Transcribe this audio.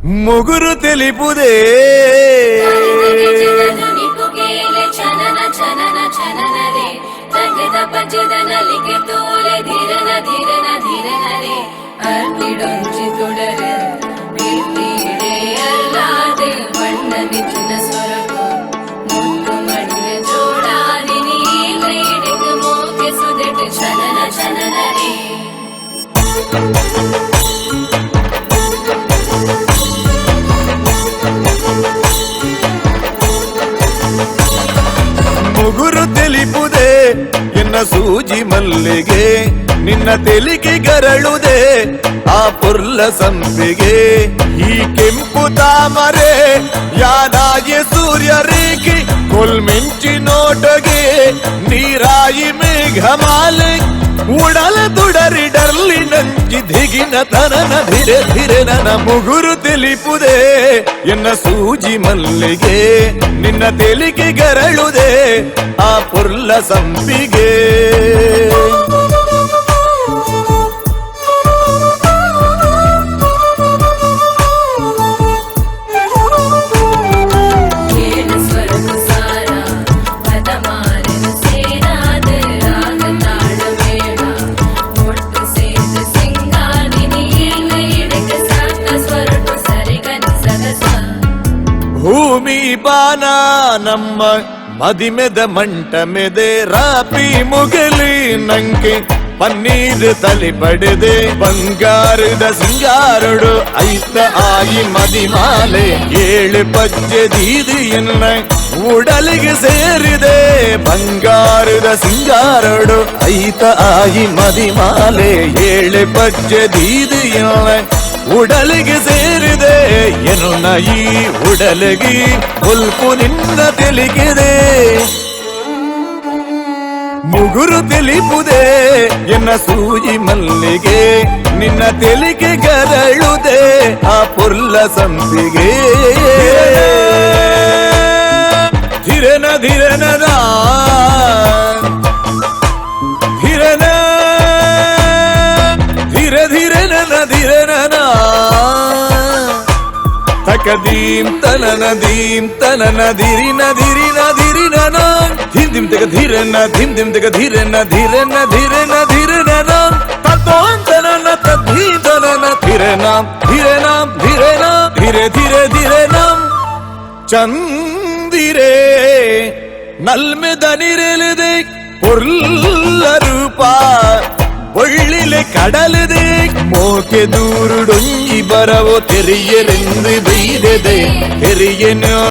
ముగురు తెలుపుదే ಮುಗುರು ತಿಳಿಪುದೆ ಎನ್ನ ಸೂಜಿ ಮಲ್ಲಿಗೆ ನಿನ್ನ ತೆಲಿಗೆ ಗರಳುದೆ ಆ ಪುರ್ಲ ಸಂಪಿಗೆ ಈ ಕೆಂಪು ತಾಮರೆ ಯಾನಾಗಿ ಸೂರ್ಯ ರೇಖೆ ಕೊಲ್ಮಿಂಚಿ ನೋಟಗೆ ನೀರಾಯಿ ಮೇಘಮಾಲೆ ಉಡಲ ದುಡರಿ ಡರ್ಲಿ ನಂಜಿ ದಿಗಿನ ತನನ ಧಿರೆ ಧಿರೆ ನನ್ನ ಮುಗುರು ತಿಳಿಪುದೆ ಎನ್ನ ಸೂಜಿ ಮಲ್ಲಿಗೆ ನಿನ್ನ ತೆಲಿಗೆ ಗರಳುದೆ ಆ ಪುರ್ಲ ಸಂಪಿಗೆ ಭೂಮಿ ಬಾನ ನಮ್ಮ ಮದಿಮೆದ ಮಂಟ ಮೆದೆ ರಾಪಿ ಮುಗಲಿ ನಂಗೆ ಪನ್ನೀರ್ ತಲೆ ಪಡೆದೆ ಬಂಗಾರದ ಸಿಂಗಾರಡು ಐತ ಆಯಿ ಮದಿಮಾಲೆ ಏಳು ಪಜ್ಜೆ ದೀದಿ ಎನ್ನ ಉಡಲಿಗೆ ಸೇರಿದೆ ಬಂಗಾರದ ಸಿಂಗಾರಡು ಐತ ಆಯಿ ಮದಿಮಾಲೆ ಏಳು ಪಜ್ಜೆ ದೀದಿ ಎನ್ನ ಉಡಲಿಗೆ ಸೇರಿದೆ ಏನು ನಯಿ ಉಡಲಿಗೆ ಉಲ್ಪು ನಿನ್ನ ತೆಲಿಗಿದೆ ಮುಗುರು ತಿಳಿಪುದೆ ಎನ್ನ ಸೂಜಿ ಮಲ್ಲಿಗೆ ನಿನ್ನ ತೆಲಿಗೆ ಗರಳುದೆ ಆ ಪುರ್ಲ ಸಂಪಿಗೆ ಧಿರನ ಧಿರನದ ಧಿರನ ಧಿರ ಧಿರನ ಧಿರನ ತಕದೀಂ ತನನ ದೀಂ ತನನ ಧಿರಿನ ಧಿರಿನ ಧಿರಿನ ಧಿಂ ಧಿಂ ತಕ ಧಿರನ ಧಿಂ ಧಿಂ ತಕ ಧಿರನ ಧಿರನ ಧಿರನ ಧಿರನ ತತೋಂತನನ ತದ್ಧೀತನನ ಧಿರನ ಧಿರನ ಧಿರನ ಧಿರೆ ಧಿರೆ ಧಿರನ ചന്ദിരേ നൽമെതനിരലുതേ പൊരുള്ള രൂപ ಒಳ್ಳಿಲೆ ಕಡಲದೆ ಮೋಕೆ ದೂರುಡೊಂಜಿ ಬರವೋ ತೆರೆಯಲೆಂದು ಬೈದದೆ ತೆರೆಯನು